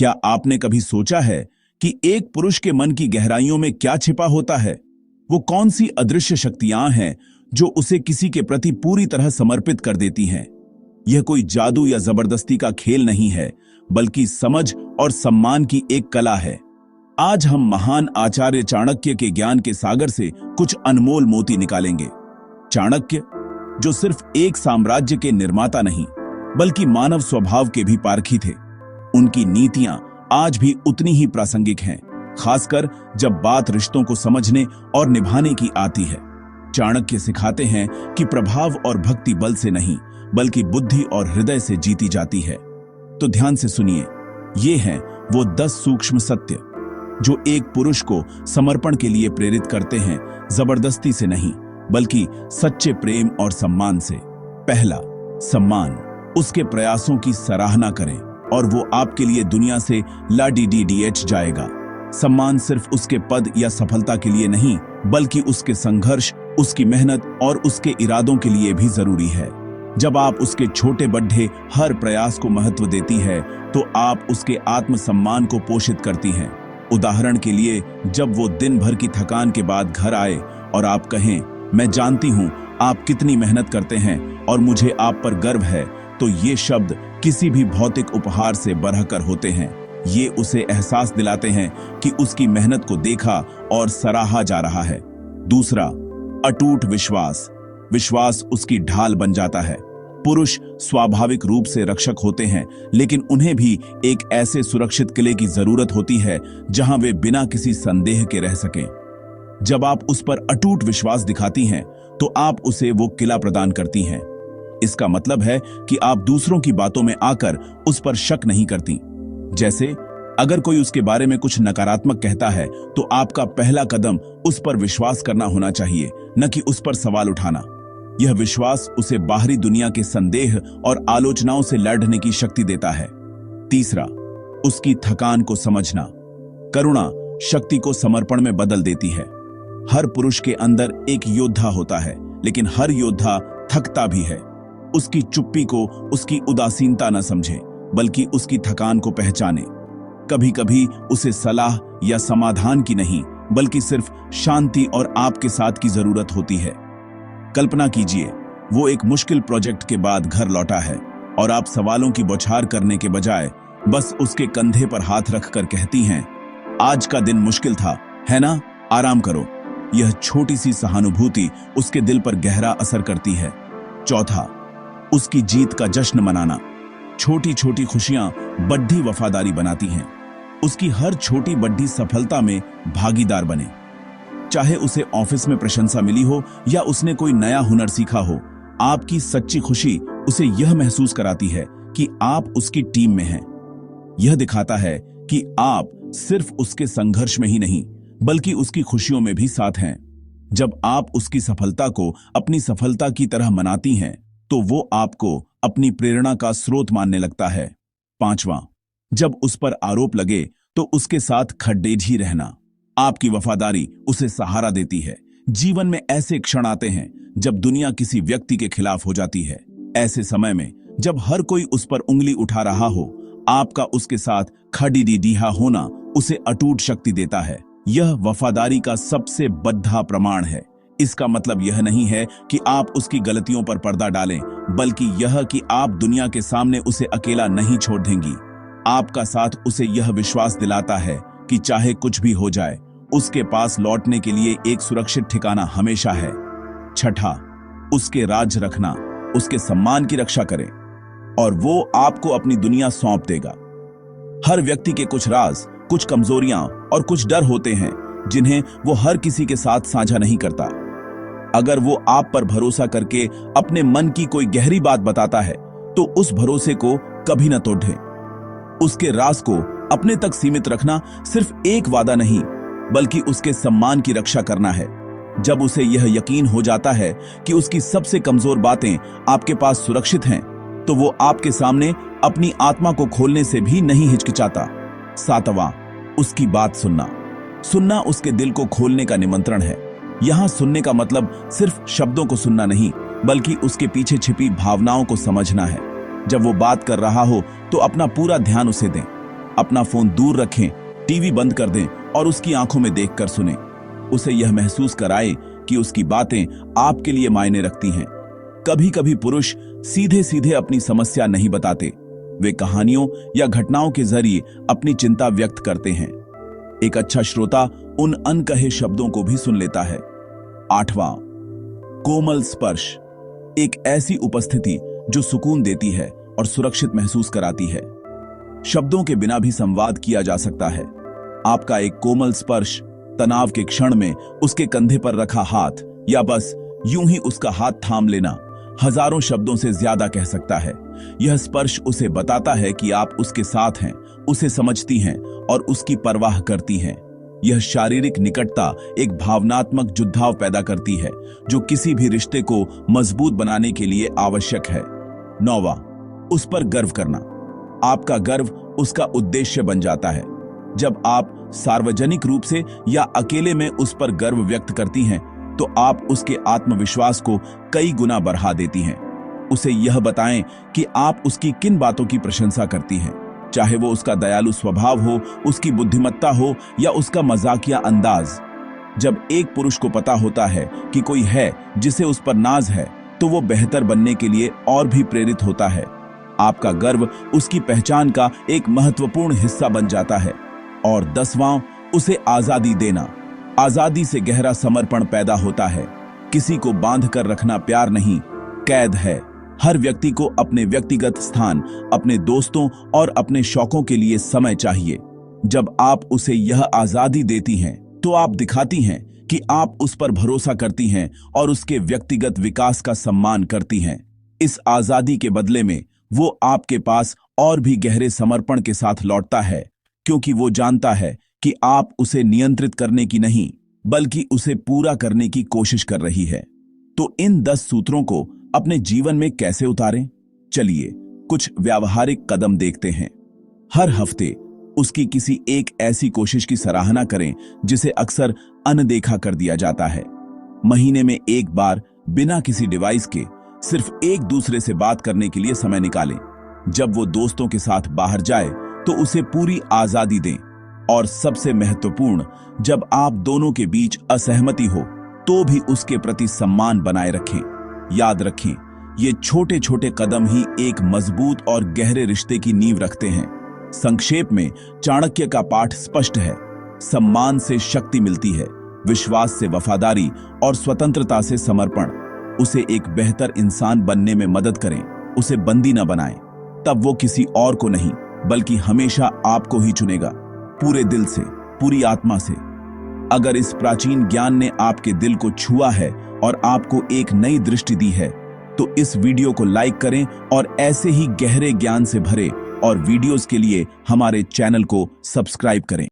क्या आपने कभी सोचा है कि एक पुरुष के मन की गहराइयों में क्या छिपा होता है? वो कौन सी अदृश्य शक्तियां हैं जो उसे किसी के प्रति पूरी तरह समर्पित कर देती हैं? यह कोई जादू या जबरदस्ती का खेल नहीं है, बल्कि समझ और सम्मान की एक कला है। आज हम महान आचार्य चाणक्य के ज्ञान के सागर से कुछ अनमोल मोती निकालेंगे। चाणक्य, जो सिर्फ एक साम्राज्य के निर्माता नहीं, बल्कि मानव स्वभाव के भी पारखी थे। उनकी नीतियां आज भी उतनी ही प्रासंगिक हैं, खासकर जब बात रिश्तों को समझने और निभाने की आती है। चाणक्य सिखाते हैं कि प्रभाव और भक्ति बल से नहीं, बल्कि बुद्धि और हृदय से जीती जाती है। तो ध्यान से सुनिए, ये हैं वो 10 सूक्ष्म सत्य जो एक पुरुष को समर्पण के लिए प्रेरित करते हैं, जबरदस्ती से नहीं, बल्कि सच्चे प्रेम और सम्मान से। पहला, सम्मान। उसके प्रयासों की सराहना करें और वो आपके लिए दुनिया से लाडीडीडीएच जाएगा। सम्मान सिर्फ उसके पद या सफलता के लिए नहीं, बल्कि उसके संघर्ष, उसकी मेहनत और उसके इरादों के लिए भी जरूरी है। जब आप उसके छोटे बड्ढे हर प्रयास को महत्व देती है, तो आप उसके आत्मसम्मान को पोषित करती हैं। उदाहरण के लिए, जब वो दिन भर की थकान के बाद घर आए और आप कहें, मैं जानती हूं आप कितनी मेहनत करते हैं और मुझे आप पर गर्व है, तो ये शब्द किसी भी भौतिक उपहार से बढ़कर होते हैं। ये उसे एहसास दिलाते हैं कि उसकी मेहनत को देखा और सराहा जा रहा है। दूसरा, अटूट विश्वास। विश्वास उसकी ढाल बन जाता है। पुरुष स्वाभाविक रूप से रक्षक होते हैं, लेकिन उन्हें भी एक ऐसे सुरक्षित किले की जरूरत होती है जहां वे बिना किसी संदेह के रह सकें। जब आप उस पर अटूट विश्वास दिखाती हैं, तो आप उसे वो किला प्रदान करती हैं। इसका मतलब है कि आप दूसरों की बातों में आकर उस पर शक नहीं करती। जैसे, अगर कोई उसके बारे में कुछ नकारात्मक कहता है, तो आपका पहला कदम उस पर विश्वास करना होना चाहिए, न कि उस पर सवाल उठाना। यह विश्वास उसे बाहरी दुनिया के संदेह और आलोचनाओं से लड़ने की शक्ति देता है। तीसरा, उसकी थकान को समझना। करुणा शक्ति को समर्पण में बदल देती है। हर पुरुष के अंदर एक योद्धा होता है, लेकिन हर योद्धा थकता भी है। उसकी चुप्पी को उसकी उदासीनता न समझे, बल्कि उसकी थकान को पहचाने। कभी कभी उसे सलाह या समाधान की नहीं, बल्कि सिर्फ शांति और आपके साथ की जरूरत होती है। कल्पना कीजिए, वो एक मुश्किल प्रोजेक्ट के बाद घर लौटा है और आप सवालों की बौछार करने के बजाय बस उसके कंधे पर हाथ रखकर कहती हैं, आज का दिन मुश्किल था, है ना? आराम करो। यह छोटी सी सहानुभूति उसके दिल पर गहरा असर करती है। चौथा, उसकी जीत का जश्न मनाना। छोटी छोटी खुशियां बड़ी वफादारी बनाती हैं। उसकी हर छोटी बड़ी सफलता में भागीदार बने। चाहे उसे ऑफिस में प्रशंसा मिली हो या उसने कोई नया हुनर सीखा हो, आपकी सच्ची खुशी उसे यह महसूस कराती है कि आप उसकी टीम में हैं। यह दिखाता है कि आप सिर्फ उसके संघर्ष में ही नहीं, बल्कि उसकी खुशियों में भी साथ हैं। जब आप उसकी सफलता को अपनी सफलता की तरह मनाती हैं, तो वो आपको अपनी प्रेरणा का स्रोत मानने लगता है। पांचवां, जब उस पर आरोप लगे तो उसके साथ खड़ेढी रहना। आपकी वफादारी उसे सहारा देती है। जीवन में ऐसे क्षण आते हैं जब दुनिया किसी व्यक्ति के खिलाफ हो जाती है। ऐसे समय में जब हर कोई उस पर उंगली उठा रहा हो, आपका उसके साथ खड़ीडीहा होना उसे अटूट शक्ति देता है। यह वफादारी का सबसे बड़ा प्रमाण है। इसका मतलब यह नहीं है कि आप उसकी गलतियों पर पर्दा डालें, बल्कि यह कि आप दुनिया के सामने उसे अकेला नहीं छोड़ देंगी। आपका साथ उसे यह विश्वास दिलाता है कि चाहे कुछ भी हो जाए, उसके पास लौटने के लिए एक सुरक्षित ठिकाना हमेशा है। छठा, उसके राज रखना। उसके सम्मान की रक्षा करें और वो आपको अपनी दुनिया सौंप देगा। हर व्यक्ति के कुछ राज, कुछ कमजोरियां और कुछ डर होते हैं जिन्हें वो हर किसी के साथ साझा नहीं करता। अगर वो आप पर भरोसा करके अपने मन की कोई गहरी बात बताता है, तो उस भरोसे को कभी न तोड़ें। उसके राज को अपने तक सीमित रखना सिर्फ एक वादा नहीं, बल्कि उसके सम्मान की रक्षा करना है। जब उसे यह यकीन हो जाता है कि उसकी सबसे कमजोर बातें आपके पास सुरक्षित हैं, तो वो आपके सामने अपनी आत्मा को खोलने से भी नहीं हिचकिचाता। सातवां, उसकी बात सुनना। सुनना उसके दिल को खोलने का निमंत्रण है। यहां सुनने का मतलब सिर्फ शब्दों को सुनना नहीं, बल्कि उसके पीछे छिपी भावनाओं को समझना है। जब वो बात कर रहा हो, तो अपना पूरा ध्यान उसे दें। अपना फोन दूर रखें, टीवी बंद कर दें और उसकी आंखों में देखकर सुनें। उसे यह महसूस कराएं कि उसकी बातें आपके लिए मायने रखती हैं। कभी कभी पुरुष सीधे सीधे अपनी समस्या नहीं बताते, वे कहानियों या घटनाओं के जरिए अपनी चिंता व्यक्त करते हैं। एक अच्छा श्रोता उन अनकहे शब्दों को भी सुन लेता है। 8वां, कोमल स्पर्श। एक ऐसी उपस्थिति जो सुकून देती है और सुरक्षित महसूस कराती है। शब्दों के बिना भी संवाद किया जा सकता है। आपका एक कोमल स्पर्श, तनाव के क्षण में उसके कंधे पर रखा हाथ या बस यूं ही उसका हाथ थाम लेना हजारों शब्दों से ज्यादा कह सकता है। यह स्पर्श उसे बताता है कि आप उसके साथ हैं, उसे समझती हैं और उसकी परवाह करती हैं। यह शारीरिक निकटता एक भावनात्मक जुड़ाव पैदा करती है जो किसी भी रिश्ते को मजबूत बनाने के लिए आवश्यक है। 9वां, उस पर गर्व करना। आपका गर्व उसका उद्देश्य बन जाता है। जब आप सार्वजनिक रूप से या अकेले में उस पर गर्व व्यक्त करती हैं तो आप उसके आत्मविश्वास को कई गुना बढ़ा देती हैं। उसे यह बताएं कि आप उसकी किन बातों की प्रशंसा करती हैं, चाहे वो उसका दयालु स्वभाव हो, उसकी बुद्धिमत्ता हो या उसका मजाकिया अंदाज। जब एक पुरुष को पता होता है कि कोई है जिसे उस पर नाज है तो वो बेहतर बनने के लिए और भी प्रेरित होता है। आपका गर्व उसकी पहचान का एक महत्वपूर्ण हिस्सा बन जाता है। और 10वां, उसे आजादी देना। आजादी से गहरा समर्पण पैदा होता है। किसी को बांध कर रखना प्यार नहीं, कैद है। हर व्यक्ति को अपने व्यक्तिगत स्थान, अपने दोस्तों और अपने शौकों के लिए समय चाहिए। जब आप उसे यह आजादी देती हैं तो आप दिखाती हैं कि आप उस पर भरोसा करती हैं और उसके व्यक्तिगत विकास का सम्मान करती हैं। इस आजादी के बदले में वो आपके पास और भी गहरे समर्पण के साथ लौटता है, क्योंकि वो जानता है कि आप उसे नियंत्रित करने की नहीं बल्कि उसे पूरा करने की कोशिश कर रही है। तो इन 10 सूत्रों को अपने जीवन में कैसे उतारें? चलिए कुछ व्यावहारिक कदम देखते हैं। हर हफ्ते उसकी किसी एक ऐसी कोशिश की सराहना करें जिसे अक्सर अनदेखा कर दिया जाता है। महीने में एक बार बिना किसी डिवाइस के सिर्फ एक दूसरे से बात करने के लिए समय निकालें। जब वो दोस्तों के साथ बाहर जाए तो उसे पूरी आजादी दें। और सबसे महत्वपूर्ण, जब आप दोनों के बीच असहमति हो तो भी उसके प्रति सम्मान बनाए रखें। याद रखें, ये छोटे छोटे कदम ही एक मजबूत और गहरे रिश्ते की नींव रखते हैं। संक्षेप में चाणक्य का पाठ स्पष्ट है। सम्मान से शक्ति मिलती है, विश्वास से वफादारी और स्वतंत्रता से समर्पण। उसे एक बेहतर इंसान बनने में मदद करें, उसे बंदी न बनाएं। तब वो किसी और को नहीं बल्कि हमेशा आपको ही चुनेगा, पूरे दिल से, पूरी आत्मा से। अगर इस प्राचीन ज्ञान ने आपके दिल को छुआ है और आपको एक नई दृष्टि दी है तो इस वीडियो को लाइक करें और ऐसे ही गहरे ज्ञान से भरे और वीडियोस के लिए हमारे चैनल को सब्सक्राइब करें।